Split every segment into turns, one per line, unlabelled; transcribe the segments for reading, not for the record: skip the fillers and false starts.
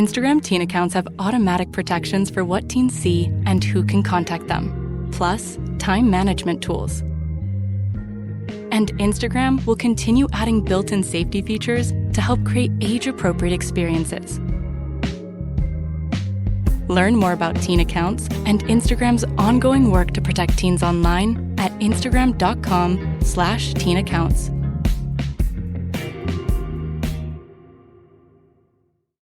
Instagram teen accounts have automatic protections for what teens see and who can contact them, plus time management tools. And Instagram will continue adding built-in safety features to help create age-appropriate experiences. Learn more about teen accounts and Instagram's ongoing work to protect teens online at instagram.com/teen accounts.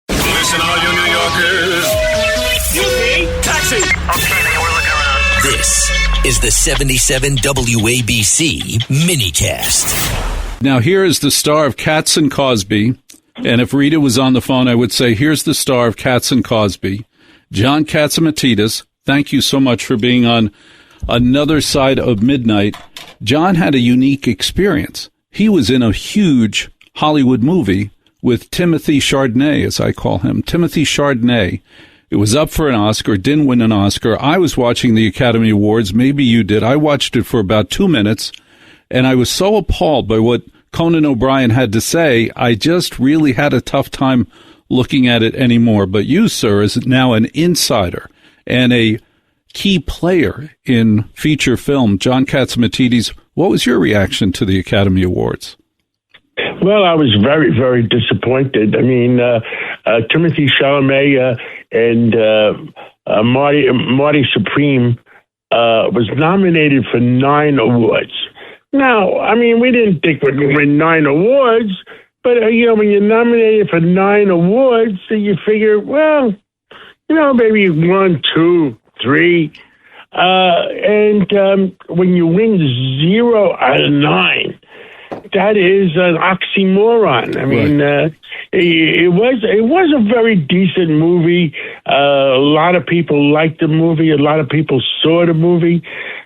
Listen, all you New Yorkers. Taxi! Okay, we're looking around.
This is the 77 WABC minicast.
Now, here is the star of Cats and Cosby. And if Rita was on the phone, I would say, here's the star of Cats and Cosby, John Catsimatidis. Thank you so much for being on Another Side of Midnight. John had a unique experience. He was in a huge Hollywood movie with Timothy Chardonnay, as I call him, Timothy Chardonnay. It was up for an Oscar, didn't win an Oscar. I was watching the Academy Awards. Maybe you did. I watched it for about 2 minutes, and I was so appalled by what Conan O'Brien had to say, I just really had a tough time looking at it anymore. But you, sir, is now an insider and a key player in feature film. John Catsimatidis, what was your reaction to the Academy Awards?
Well, I was very, very disappointed. I mean, Timothy Chalamet and Marty Supreme was nominated for 9 awards. Now, I mean, we didn't think we'd win 9 awards, but, when you're nominated for 9 awards, so you figure, well, maybe 1, 2, 3. And when you win 0 out of 9, that is an oxymoron. I mean, it was a very decent movie. A lot of people liked the movie. A lot of people saw the movie.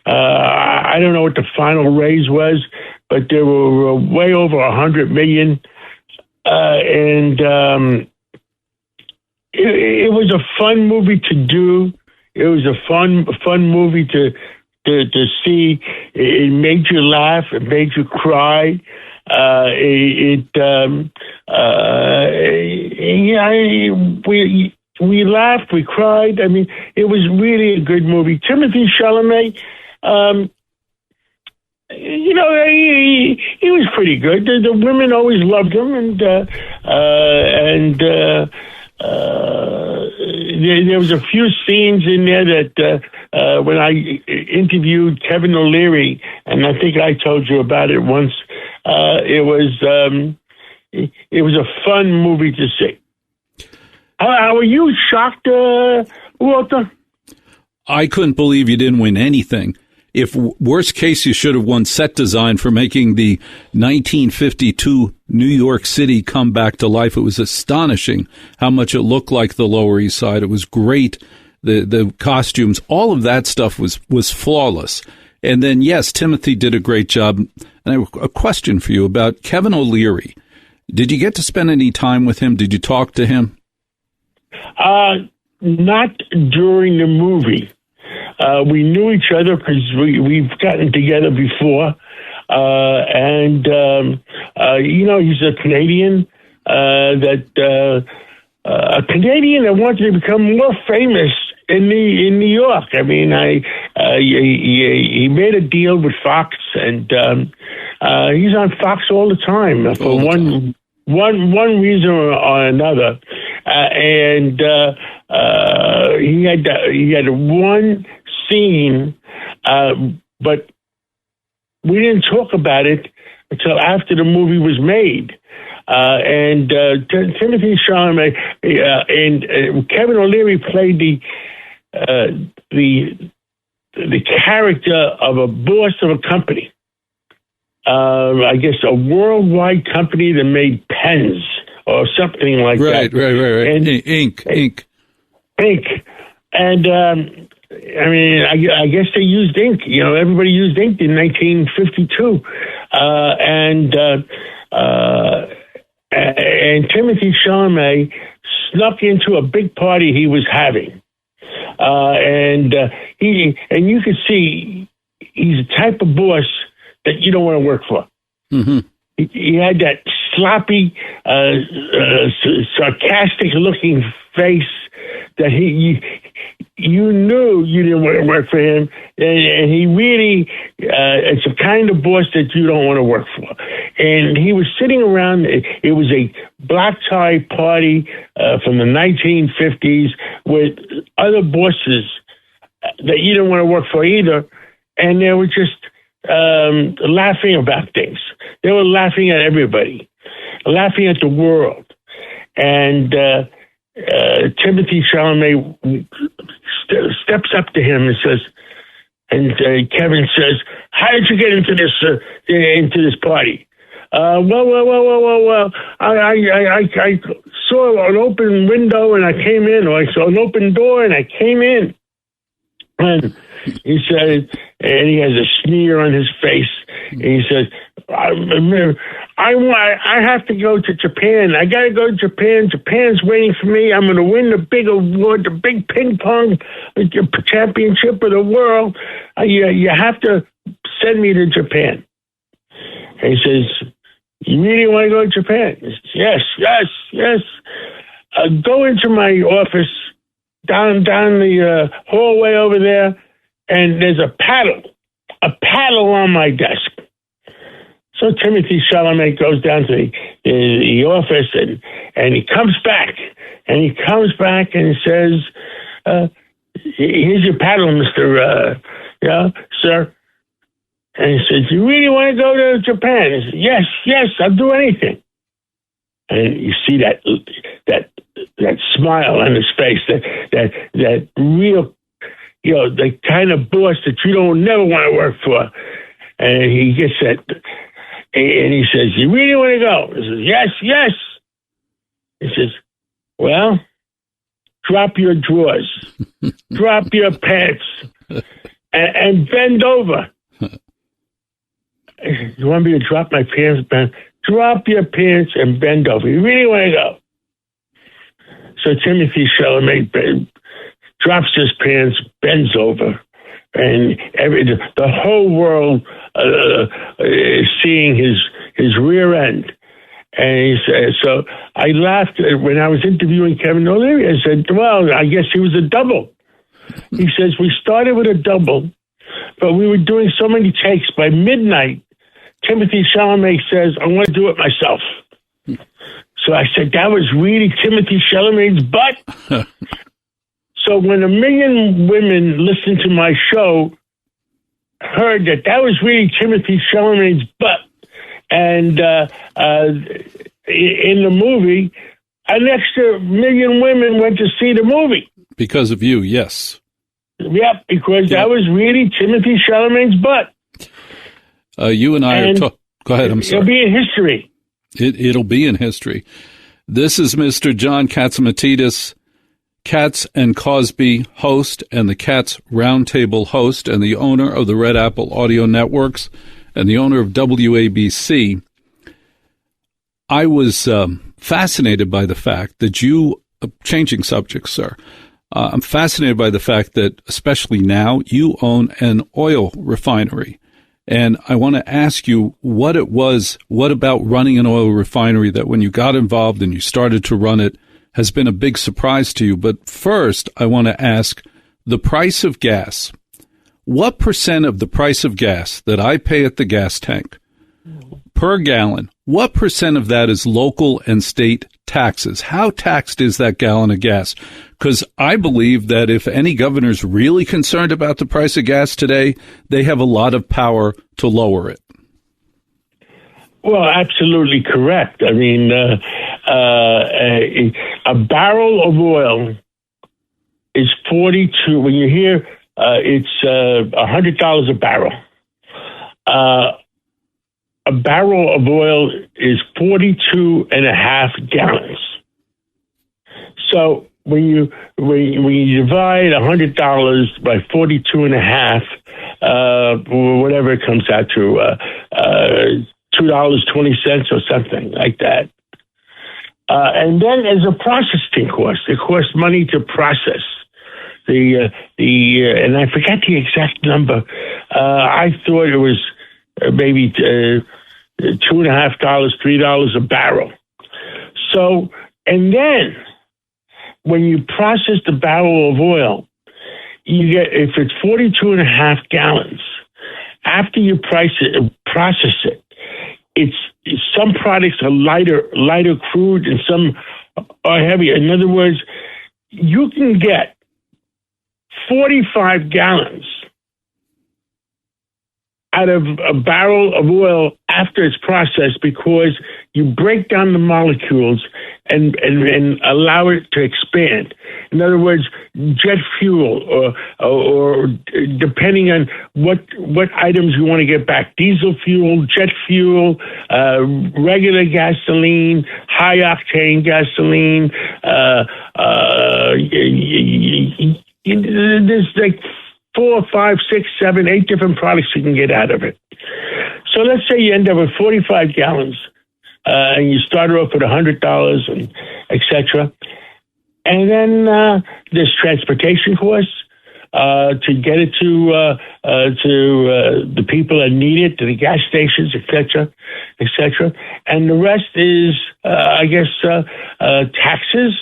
I don't know what the final raise was, but there were way over 100 million. And it was a fun movie to do. It was a fun movie to see. It made you laugh. It made you cry. We laughed. We cried. I mean, it was really a good movie. Timothy Chalamet, he was pretty good. The women always loved him, and there was a few scenes in there that when I interviewed Kevin O'Leary, and I think I told you about it once, it was a fun movie to see. Were you shocked, Walter?
I couldn't believe you didn't win anything. If worst case, you should have won set design for making the 1952 New York City come back to life. It was astonishing how much it looked like the Lower East Side. It was great. The costumes, all of that stuff was flawless. And then, yes, Timothy did a great job. And I have a question for you about Kevin O'Leary. Did you get to spend any time with him? Did you talk to him?
Not during the movie. We knew each other because we've gotten together before. He's a Canadian a Canadian that wanted to become more famous in New York. I mean, he made a deal with Fox, and he's on Fox all the time for one reason or another. He had one scene, but we didn't talk about it until after the movie was made. Timothy Chalamet and Kevin O'Leary played the character of a boss of a company. I guess a worldwide company that made pens or something like that.
Right.
And,
Ink.
And I guess they used ink. Everybody used ink in 1952. And Timothy Chalamet snuck into a big party he was having. And you could see he's the type of boss that you don't want to work for. Mm-hmm. He had that sloppy, sarcastic-looking face that you knew you didn't want to work for him, and he really, it's the kind of boss that you don't want to work for. And he was sitting around, it was a black tie party from the 1950s with other bosses that you didn't want to work for either, and they were just laughing about things. They were laughing at everybody, laughing at the world. And Timothy Chalamet steps up to him and says, and Kevin says, "How did you get into this party?" Well. I saw an open window and I came in, or I saw an open door and I came in. And he said, and he has a sneer on his face. And he says, I have to go to Japan. I got to go to Japan. Japan's waiting for me. I'm going to win the big award, the big ping pong championship of the world. You have to send me to Japan. And he says, "You really want to go to Japan?" He says, yes. Go into my office, down the hallway over there, and there's a paddle on my desk. So Timothy Chalamet goes down to the office, and he comes back, and he says, "Here's your paddle, Mr. Sir." And he says, "You really want to go to Japan?" He says, Yes, I'll do anything. And you see that smile on his face, that real, the kind of boss that you don't never want to work for. And he gets that, and he says, "You really want to go?" He says, Yes. He says, "Well, drop your drawers, drop your pants, and bend over." "You want me to drop my pants, Ben? Drop your pants and bend over. You really want to go?" So Timothy Chalamet drops his pants, bends over, and the whole world is seeing his rear end. And he said, so I laughed when I was interviewing Kevin O'Leary. I said, "Well, I guess he was a double." He says, "We started with a double, but we were doing so many takes. By midnight, Timothy Chalamet says, I want to do it myself." So I said, "That was really Timothy Chalamet's butt." So when 1 million women listened to my show, heard that was really Timothy Chalamet's butt. And in the movie, an extra 1 million women went to see the movie.
Because of you, yes.
Yep, because that was really Timothy Chalamet's butt.
You and I are go ahead, I'm sorry.
It'll be in history.
It'll be in history. This is Mr. John Catsimatidis, Katz and Cosby host and the Katz Roundtable host and the owner of the Red Apple Audio Networks and the owner of WABC. I was fascinated by the fact that you, changing subjects, sir, I'm fascinated by the fact that, especially now, you own an oil refinery. And I want to ask you what about running an oil refinery that when you got involved and you started to run it has been a big surprise to you. But first, I want to ask the price of gas. What % of the price of gas that I pay at the gas tank per gallon, what % of that is local and state taxes? How taxed is that gallon of gas? Because I believe that if any governor's really concerned about the price of gas today, they have a lot of power to lower it.
Well, absolutely correct. I mean, a barrel of oil is 42. When you hear it's $100 a barrel, a barrel of oil is 42 and a half gallons. So when you divide $100 by 42 and a half, whatever it comes out to, $2.20 or something like that. And then there's a processing cost. It costs money to process the and I forgot the exact number. I thought it was maybe $2.50, $3 a barrel. So, and then when you process the barrel of oil, you get, if it's 42.5 gallons, after you process it, it's some products are lighter crude and some are heavier. In other words, you can get 45 gallons out of a barrel of oil after it's processed because you break down the molecules and allow it to expand. In other words, jet fuel or depending on what items you want to get back, diesel fuel, jet fuel, regular gasoline, high octane gasoline. There's like 4, 5, 6, 7, 8 different products you can get out of it. So let's say you end up with 45 gallons and you start off with $100 and et cetera. And then there's transportation costs to get it to the people that need it, to the gas stations, et cetera, et cetera. And the rest is, I guess, taxes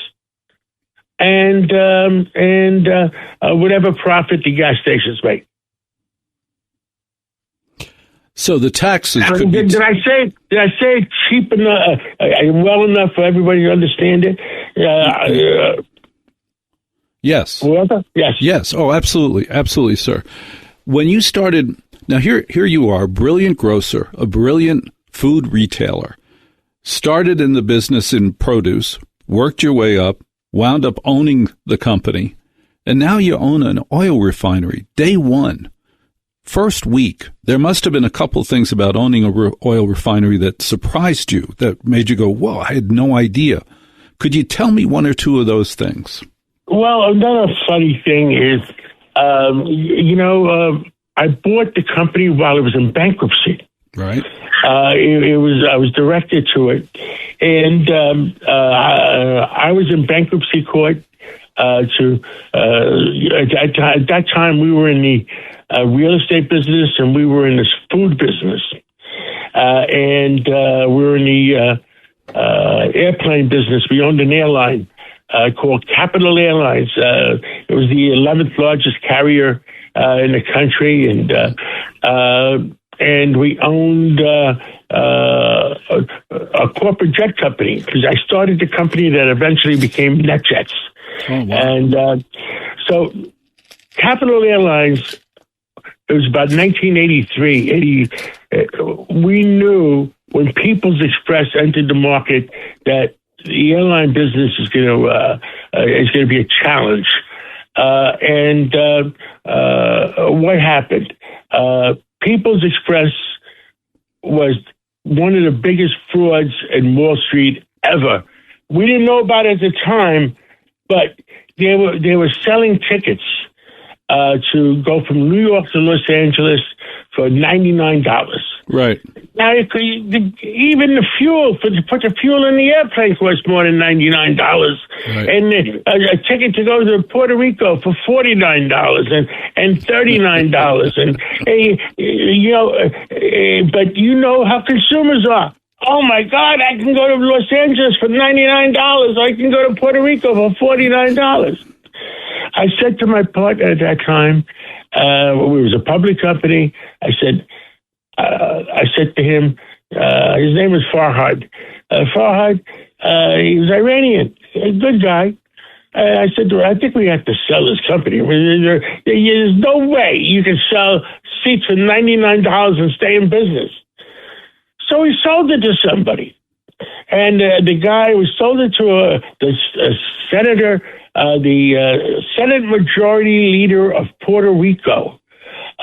and whatever profit the gas stations make.
So the taxes.
Did I say it cheap enough? Well enough for everybody to understand it?
Yes.
Yes.
Yes. Oh, absolutely, absolutely, sir. When you started, now here you are, a brilliant grocer, a brilliant food retailer. Started in the business in produce, worked your way up, wound up owning the company, and now you own an oil refinery. Day one, first week, there must have been a couple things about owning a oil refinery that surprised you, that made you go, whoa, I had no idea. Could you tell me one or two of those things?
Well, another funny thing is, I bought the company while it was in bankruptcy.
Right.
I was directed to it, and I was in bankruptcy court. At that time, we were in the real estate business, and we were in this food business, and we were in the airplane business. We owned an airline called Capital Airlines. It was the 11th largest carrier in the country, and we owned a corporate jet company because I started the company that eventually became NetJets.
Oh, wow.
And so Capital Airlines, it was about 1983. We knew when People's Express entered the market that the airline business is going to be a challenge. What happened? People's Express was one of the biggest frauds in Wall Street ever. We didn't know about it at the time, but they were selling tickets to go from New York to Los Angeles for $99.
Right.
Now, even the fuel, to put the fuel in the airplane costs more than $99.
Right.
And a ticket to go to Puerto Rico for $49 and $39. But you know how consumers are. Oh, my God, I can go to Los Angeles for $99. I can go to Puerto Rico for $49. I said to my partner at that time, it was a public company, I said to him, his name was Farhad. Farhad, he was Iranian, a good guy. I said to him, I think we have to sell this company. There's no way you can sell seats for $99 and stay in business. So he sold it to somebody. And the guy who sold it to a senator, the Senate Majority Leader of Puerto Rico.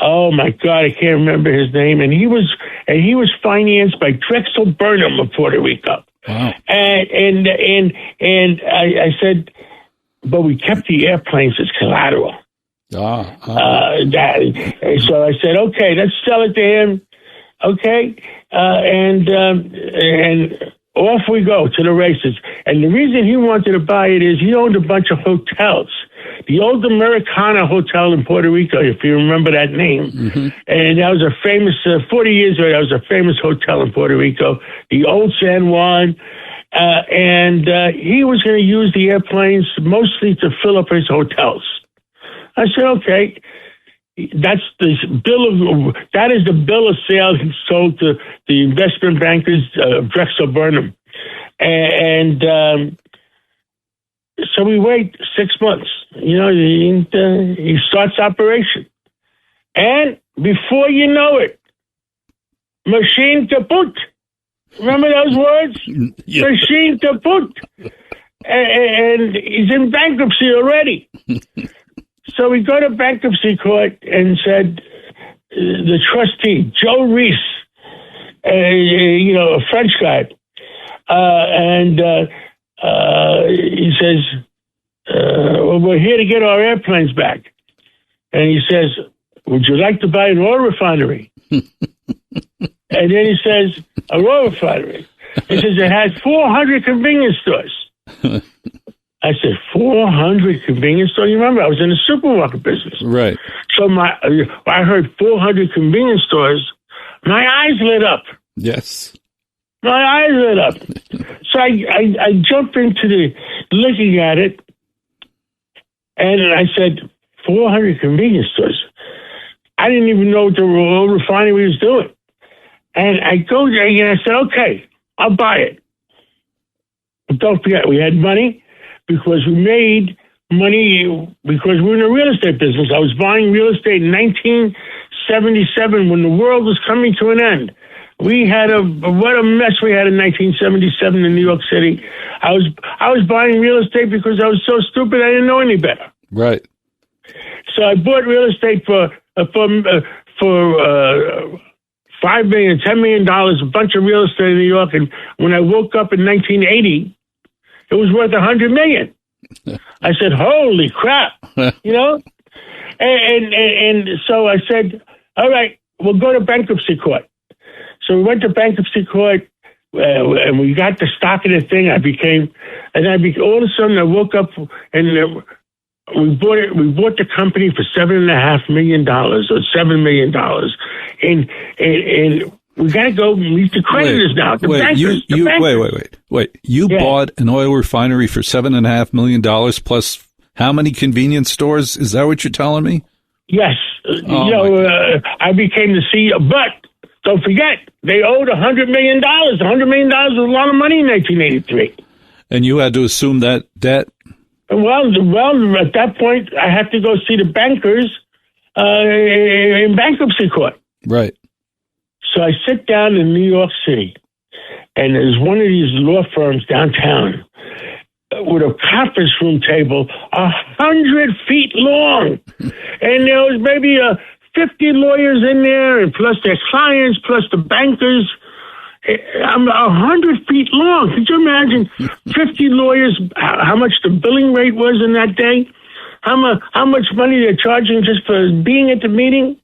Oh my God, I can't remember his name. And he was financed by Drexel Burnham of Puerto Rico.
Wow.
And I said, but we kept the airplanes as collateral. So I said, okay, let's sell it to him. Okay, and off we go to the races. And the reason he wanted to buy it is he owned a bunch of hotels. The old Americana Hotel in Puerto Rico, if you remember that name. Mm-hmm. And that was a famous, 40 years ago, that was a famous hotel in Puerto Rico. The old San Juan. and he was going to use the airplanes mostly to fill up his hotels. I said, okay, that is the bill of sale he sold to the investment bankers, Drexel Burnham, and so we wait 6 months. He starts operation, and before you know it, machine kaput. Remember those words? Yeah. Machine kaput. And he's in bankruptcy already. So we go to bankruptcy court and said, the trustee, Joe Reese, a French guy, he says, well, we're here to get our airplanes back. And he says, would you like to buy an oil refinery? And then he says, a oil refinery. He says, it has 400 convenience stores. I said, 400 convenience stores? You remember, I was in the supermarket business.
Right.
So I heard 400 convenience stores. My eyes lit up.
Yes.
My eyes lit up. So I jumped into looking at it, and I said, 400 convenience stores. I didn't even know what the oil refinery was doing. And I go there and I said, okay, I'll buy it. But don't forget, we had money because we made money because we're in the real estate business. I was buying real estate in 1977 when the world was coming to an end. We had what a mess we had in 1977 in New York City. I was buying real estate because I was so stupid I didn't know any better.
Right.
So I bought real estate for $5 million, $10 million, a bunch of real estate in New York. And when I woke up in 1980, it was worth $100 million. I said, holy crap, And so I said, all right, we'll go to bankruptcy court. So we went to bankruptcy court, and we got the stock of the thing. All of a sudden I woke up and we bought the company for $7.5 million or $7 million, and we got to go meet the creditors now. The bankers.
Wait. You bought an oil refinery for $7.5 million plus how many convenience stores? Is that what you're telling me?
Yes. I became the CEO, but don't forget they owed $100 million. $100 million was a lot of money in 1983.
And you had to assume that debt.
Well, at that point, I had to go see the bankers in bankruptcy court.
Right.
So I sit down in New York City, and there's one of these law firms downtown with a conference room table 100 feet long. And there was maybe 50 lawyers in there, and plus their clients, plus the bankers. I'm 100 feet long. Could you imagine 50 lawyers, how much the billing rate was in that day? How much money they're charging just for being at the meeting?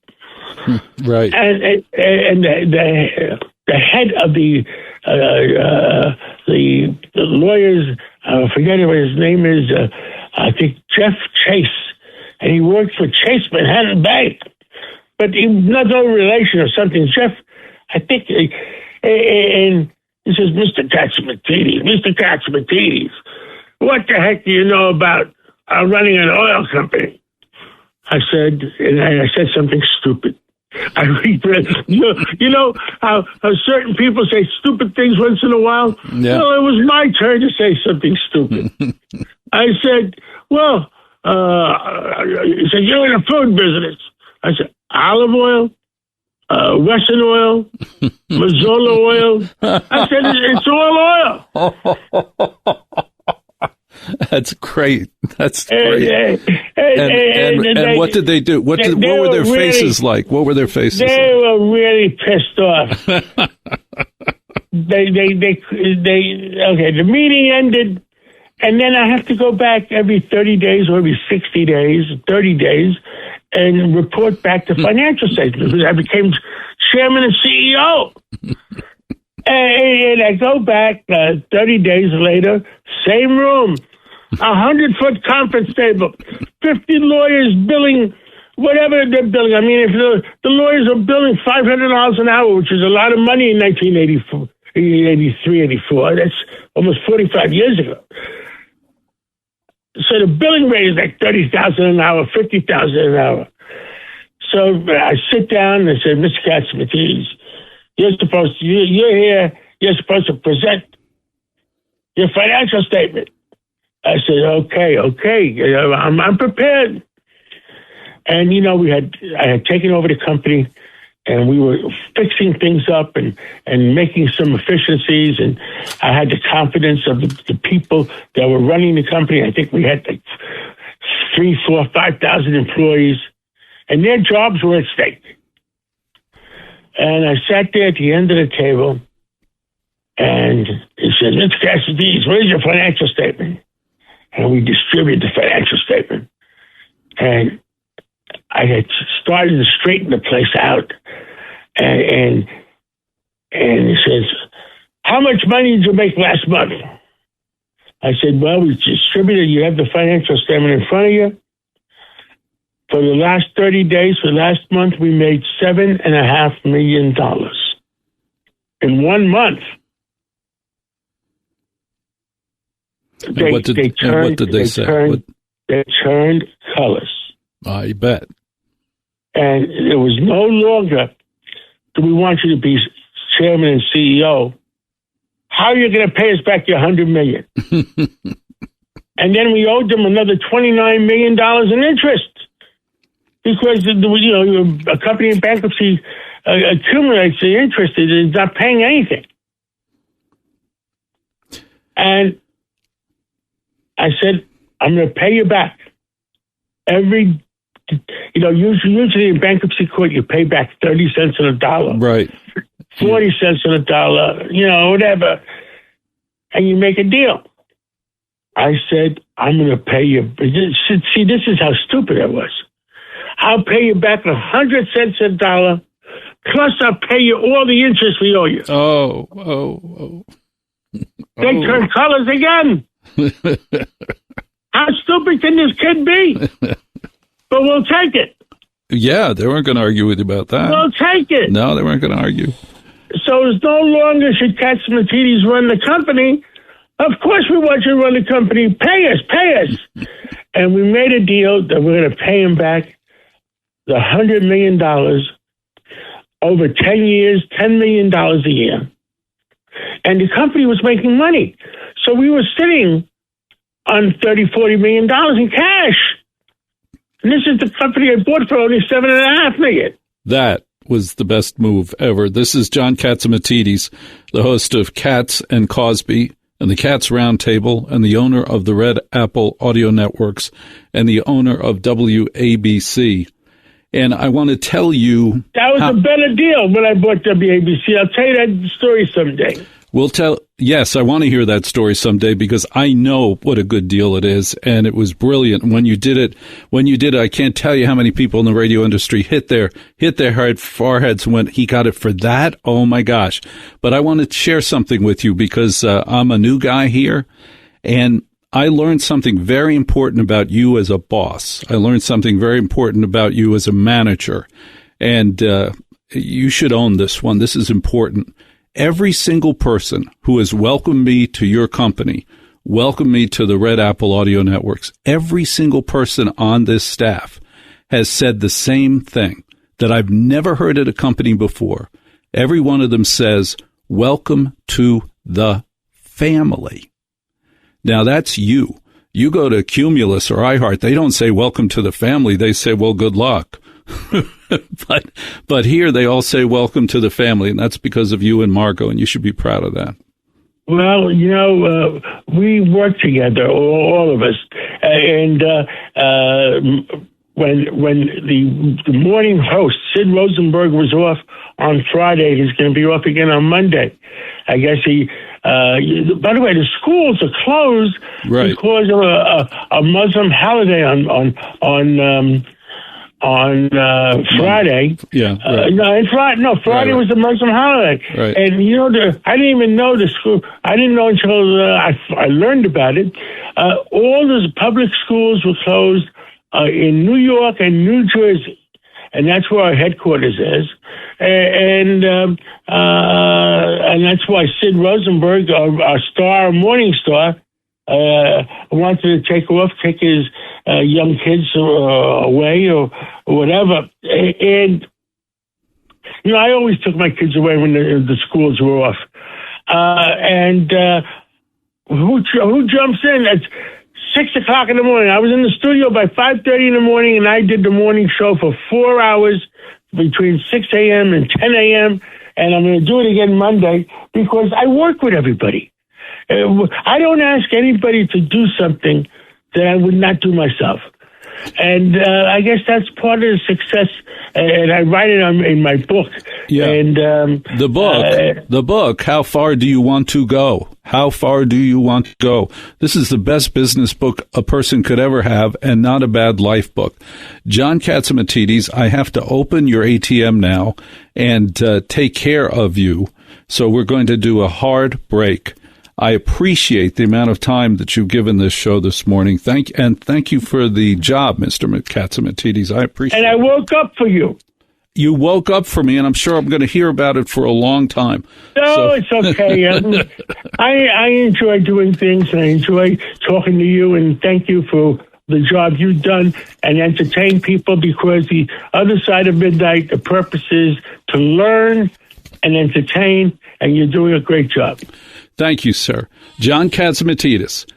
Right.
And the head of the lawyers, I forget what his name is, I think Jeff Chase, and he worked for Chase Manhattan Bank. But he was no relation or something. Jeff, I think... And he says, Mr. Catsimatidis, what the heck do you know about running an oil company? I said something stupid. I regret. You know how certain people say stupid things once in a while? Yeah. Well, it was my turn to say something stupid. I said, well, he said, you're in the food business. I said, olive oil? Western oil, Mazola oil. I said, it's all oil.
That's great. That's great. And what did they do? What were their faces like? What were their faces like?
They were really pissed off. Okay, the meeting ended, and then I have to go back every 30 days or every 60 days, 30 days, and report back to financial statements because I became chairman and CEO. and I go back 30 days later, same room, 100-foot conference table, 50 lawyers billing whatever they're billing. I mean, if the lawyers are billing $500 an hour, which is a lot of money in 1984, 83, 84. That's almost 45 years ago. So the billing rate is like $30,000 an hour, $50,000 an hour. So I sit down and I said, Mr. Catsimatidis, you're here. You're supposed to present your financial statement. I said, okay. I'm prepared. And I had taken over the company, and we were fixing things up and making some efficiencies. And I had the confidence of the people that were running the company. I think we had like 3,000, 4,000, 5,000 employees, and their jobs were at stake. And I sat there at the end of the table, and he said, Mr. Cassidy, where's your financial statement? And we distributed the financial statement. And I had started to straighten the place out. And he says, how much money did you make last month? I said, well, we distributed. You have the financial statement in front of you. For the last 30 days, for last month, we made $7.5 million in 1 month.
What did they say?
They turned colors.
I bet.
And it was no longer, do we want you to be chairman and CEO? How are you going to pay us back your $100 million? And then we owed them another $29 million in interest. Because, a company in bankruptcy accumulates the interest. It is not paying anything. And I said, I'm going to pay you back. Usually in bankruptcy court, you pay back 30 cents on a dollar.
Right.
40 cents on a dollar, whatever. And you make a deal. I said, I'm going to pay you. See, this is how stupid I was. I'll pay you back 100 cents a dollar, plus I'll pay you all the interest we owe you.
Oh.
They turn colors again. How stupid can this kid be? But we'll take it.
Yeah, they weren't going to argue with you about that.
We'll take it.
No, they weren't going to argue.
So it's no longer should Catsimatidis run the company. Of course we want you to run the company. Pay us. And we made a deal that we're going to pay him back the $100 million over 10 years, $10 million a year. And the company was making money. So we were sitting on $30-40 million in cash. And this is the company I bought for only $7.5 million.
That was the best move ever. This is John Catsimatidis, the host of Cats and Cosby and the Cats Roundtable, and the owner of the Red Apple Audio Networks, and the owner of WABC. And I want to tell you... That was a better deal when I bought WABC. I'll tell you that story someday. Yes, I want to hear that story someday, because I know what a good deal it is, and it was brilliant. When you did it, I can't tell you how many people in the radio industry hit their hard foreheads when he got it for that. Oh my gosh. But I want to share something with you, because I'm a new guy here, and I learned something very important about you as a boss. I learned something very important about you as a manager, and you should own this one. This is important. Every single person who has welcomed me to your company, welcomed me to the Red Apple Audio Networks, every single person on this staff has said the same thing that I've never heard at a company before. Every one of them says, welcome to the family. Now, that's you. You go to Cumulus or iHeart, they don't say welcome to the family. They say, well, good luck. But here they all say welcome to the family, and that's because of you and Margot, and you should be proud of that.
Well, we work together, all of us, and when the morning host, Sid Rosenberg, was off on Friday, he's going to be off again on Monday. I guess by the way, the schools are closed because of a Muslim holiday on Friday.
Yeah. Right.
Friday was a Muslim holiday.
Right.
And, I didn't even know the school. I didn't know until I learned about it. All the public schools were closed in New York and New Jersey. and that's where our headquarters is. And that's why Sid Rosenberg, our star, morning star, wanted to take his young kids away or whatever. And, I always took my kids away when the schools were off. Who jumps in? It's 6 o'clock in the morning. I was in the studio by 5:30 in the morning, and I did the morning show for 4 hours between 6 a.m. and 10 a.m., and I'm going to do it again Monday because I work with everybody. I don't ask anybody to do something that I would not do myself. And I guess that's part of the success, and I write it in my book.
Yeah.
And
the book, How Far Do You Want to Go? How far do you want to go? This is the best business book a person could ever have, and not a bad life book. John Catsimatidis, I have to open your ATM now and take care of you. So we're going to do a hard break. I appreciate the amount of time that you've given this show this morning. Thank you for the job, Mr. Catsimatidis. I appreciate it.
And I woke up for you.
You woke up for me, and I'm sure I'm going to hear about it for a long time.
No, it's okay. I enjoy doing things, and I enjoy talking to you, and thank you for the job you've done and entertain people, because the other side of midnight, the purpose is to learn and entertain, and you're doing a great job.
Thank you, sir. John Catsimatidis.